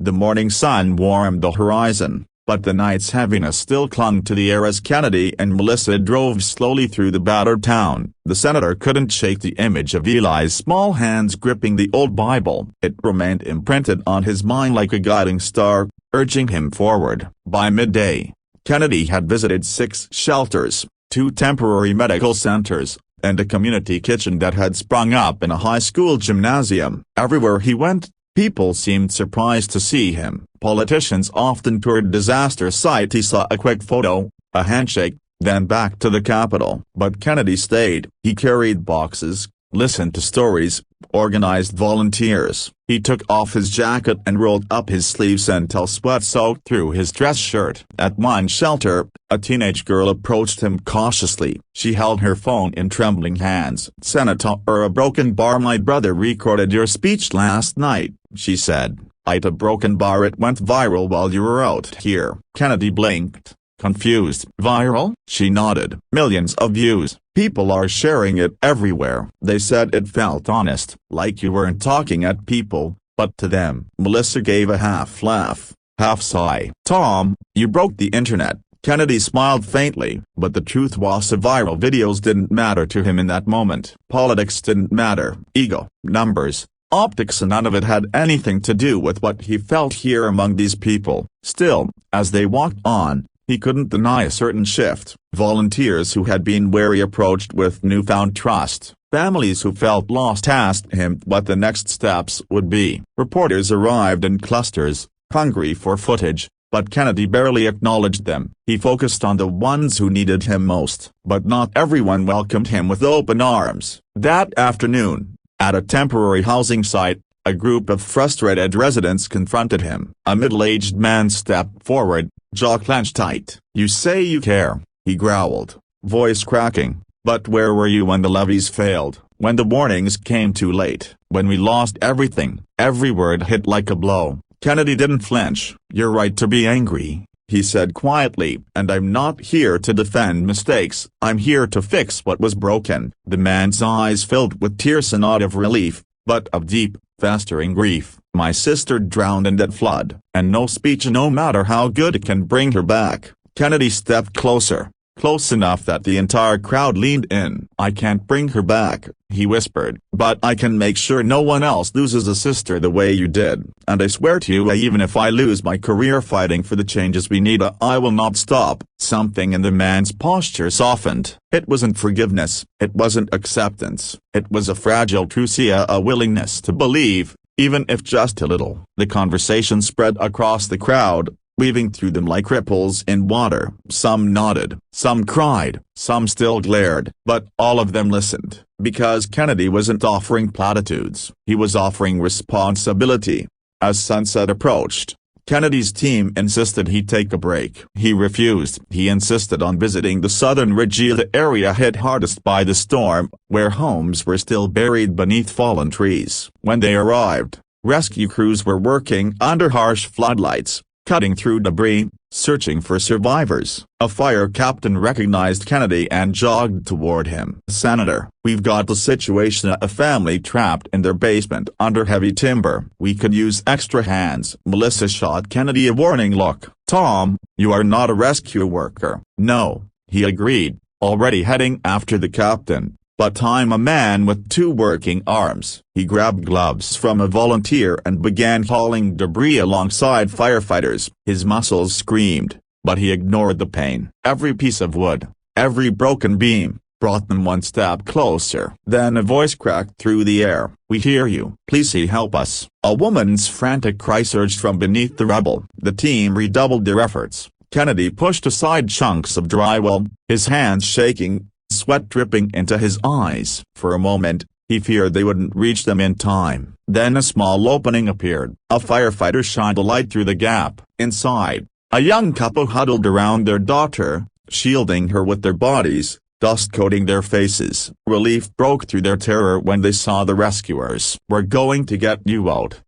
The morning sun warmed the horizon, but the night's heaviness still clung to the air as Kennedy and Melissa drove slowly through the battered town. The senator couldn't shake the image of Eli's small hands gripping the old Bible. It remained imprinted on his mind like a guiding star, urging him forward. By midday, Kennedy had visited 6 shelters, 2 temporary medical centers, and a community kitchen that had sprung up in a high school gymnasium. Everywhere he went, people seemed surprised to see him. Politicians often toured disaster sites. He saw a quick photo, a handshake, then back to the Capitol. But Kennedy stayed. He carried boxes, listened to stories, organized volunteers. He took off his jacket and rolled up his sleeves until sweat soaked through his dress shirt. At one shelter, a teenage girl approached him cautiously. She held her phone in trembling hands. "Senator, a broken bar. My brother recorded your speech last night," she said. "I'd a broken bar. It went viral while you were out here." Kennedy blinked, confused. "Viral?" She nodded. "Millions of views. People are sharing it everywhere." They said it felt honest, like you weren't talking at people, but to them. Melissa gave a half laugh, half sigh. "Tom, you broke the internet." Kennedy smiled faintly, but the truth was the viral videos didn't matter to him in that moment. Politics didn't matter. Ego, numbers, optics, and none of it had anything to do with what he felt here among these people. Still, as they walked on, he couldn't deny a certain shift. Volunteers who had been wary approached with newfound trust. Families who felt lost asked him what the next steps would be. Reporters arrived in clusters, hungry for footage, but Kennedy barely acknowledged them. He focused on the ones who needed him most. But not everyone welcomed him with open arms. That afternoon, at a temporary housing site, a group of frustrated residents confronted him. A middle-aged man stepped forward, jaw clenched tight. "You say you care," he growled, voice cracking, "but where were you when the levees failed, when the warnings came too late, when we lost everything?" Every word hit like a blow. Kennedy didn't flinch. "You're right to be angry," he said quietly, "and I'm not here to defend mistakes. I'm here to fix what was broken." The man's eyes filled with tears, not of relief, but of deep, festering grief. "My sister drowned in that flood, and no speech, no matter how good it, can bring her back." Kennedy stepped closer, close enough that the entire crowd leaned in. "I can't bring her back," he whispered, "but I can make sure no one else loses a sister the way you did. And I swear to you, even if I lose my career fighting for the changes we need, I will not stop." Something in the man's posture softened. It wasn't forgiveness, it wasn't acceptance, it was a fragile truce, a willingness to believe, even if just a little. The conversation spread across the crowd, weaving through them like ripples in water. Some nodded, some cried, some still glared, but all of them listened, because Kennedy wasn't offering platitudes, he was offering responsibility. As sunset approached, Kennedy's team insisted he take a break. He refused. He insisted on visiting the southern ridge, the area hit hardest by the storm, where homes were still buried beneath fallen trees. When they arrived, rescue crews were working under harsh floodlights, cutting through debris, searching for survivors. A fire captain recognized Kennedy and jogged toward him. "Senator, we've got a situation, a family trapped in their basement under heavy timber. We could use extra hands." Melissa shot Kennedy a warning look. "Tom, you are not a rescue worker." "No," he agreed, already heading after the captain. "But I'm a man with 2 working arms." He grabbed gloves from a volunteer and began hauling debris alongside firefighters. His muscles screamed, but he ignored the pain. Every piece of wood, every broken beam, brought them one step closer. Then a voice cracked through the air. "We hear you. Please help us." A woman's frantic cry surged from beneath the rubble. The team redoubled their efforts. Kennedy pushed aside chunks of drywall, his hands shaking, sweat dripping into his eyes. For a moment, he feared they wouldn't reach them in time. Then a small opening appeared. A firefighter shined a light through the gap. Inside, a young couple huddled around their daughter, shielding her with their bodies, dust coating their faces. Relief broke through their terror when they saw the rescuers. "We're going to get you out,"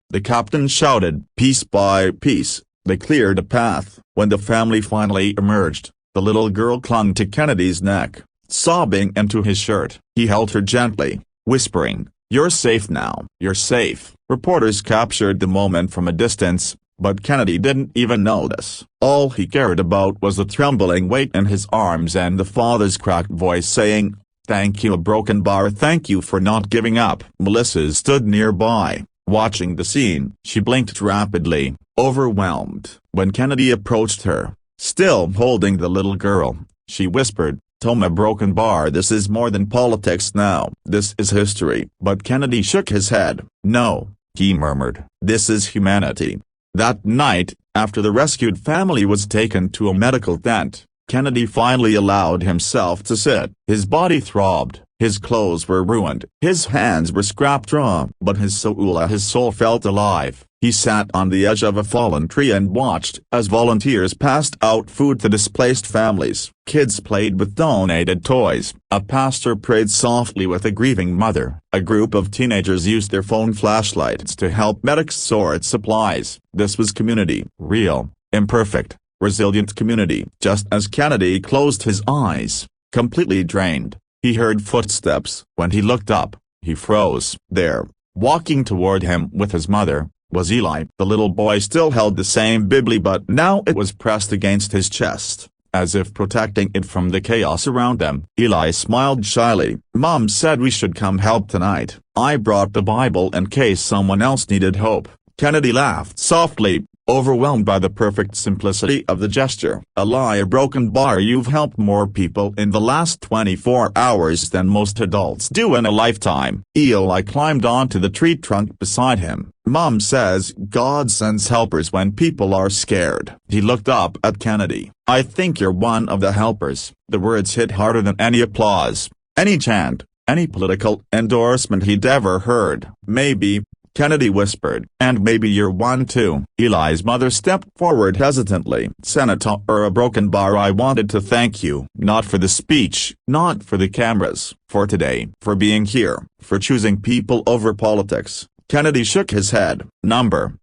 the captain shouted. Piece by piece, they cleared a path. When the family finally emerged, the little girl clung to Kennedy's neck, sobbing into his shirt. He held her gently, whispering, "You're safe now. You're safe." Reporters captured the moment from a distance, but Kennedy didn't even notice. All he cared about was the trembling weight in his arms and the father's cracked voice saying, "Thank you, a broken bar. Thank you for not giving up." Melissa stood nearby, watching the scene. She blinked rapidly, overwhelmed. When Kennedy approached her, still holding the little girl, she whispered, "Toma, broken bar, this is more than politics now. This is history." But Kennedy shook his head. "No," he murmured, "this is humanity." That night, after the rescued family was taken to a medical tent, Kennedy finally allowed himself to sit. His body throbbed, his clothes were ruined, his hands were scrapped raw, but his soul felt alive. He sat on the edge of a fallen tree and watched as volunteers passed out food to displaced families. Kids played with donated toys. A pastor prayed softly with a grieving mother. A group of teenagers used their phone flashlights to help medics sort supplies. This was community. Real, imperfect, resilient community. Just as Kennedy closed his eyes, completely drained, he heard footsteps. When he looked up, he froze. There, walking toward him with his mother, was Eli. The little boy still held the same Bible, but now it was pressed against his chest, as if protecting it from the chaos around them. Eli smiled shyly. "Mom said we should come help tonight. I brought the Bible in case someone else needed hope." Kennedy laughed softly, overwhelmed by the perfect simplicity of the gesture. "Eli, a broken bar, you've helped more people in the last 24 hours than most adults do in a lifetime." Eli climbed onto the tree trunk beside him. "Mom says God sends helpers when people are scared." He looked up at Kennedy. "I think you're one of the helpers." The words hit harder than any applause, any chant, any political endorsement he'd ever heard. "Maybe," Kennedy whispered, "and maybe you're one too." Eli's mother stepped forward hesitantly. "Senator, a broken bar, I wanted to thank you. Not for the speech, not for the cameras, for today, for being here, for choosing people over politics." Kennedy shook his head.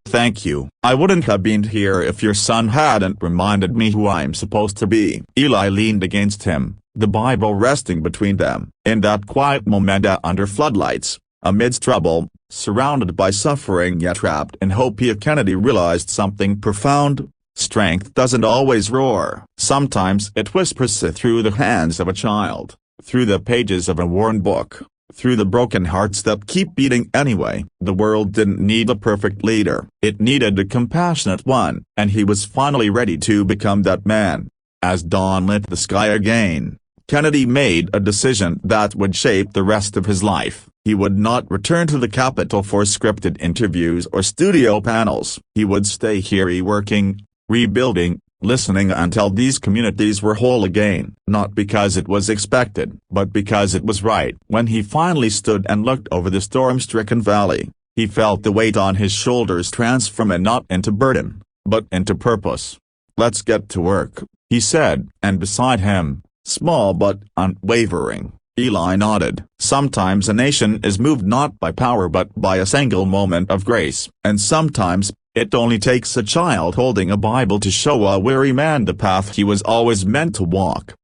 "Thank you. I wouldn't have been here if your son hadn't reminded me who I'm supposed to be." Eli leaned against him, the Bible resting between them. In that quiet moment under floodlights, amidst trouble, surrounded by suffering yet trapped in hope, Kennedy realized something profound. Strength doesn't always roar. Sometimes it whispers through the hands of a child, through the pages of a worn book, through the broken hearts that keep beating anyway. The world didn't need a perfect leader. It needed a compassionate one, and he was finally ready to become that man. As dawn lit the sky again, Kennedy made a decision that would shape the rest of his life. He would not return to the Capitol for scripted interviews or studio panels. He would stay here working, rebuilding, listening until these communities were whole again. Not because it was expected, but because it was right. When he finally stood and looked over the storm-stricken valley, he felt the weight on his shoulders transform not into burden, but into purpose. "Let's get to work," he said. And beside him, small but unwavering, Eli nodded. Sometimes a nation is moved not by power but by a single moment of grace. And sometimes, it only takes a child holding a Bible to show a weary man the path he was always meant to walk.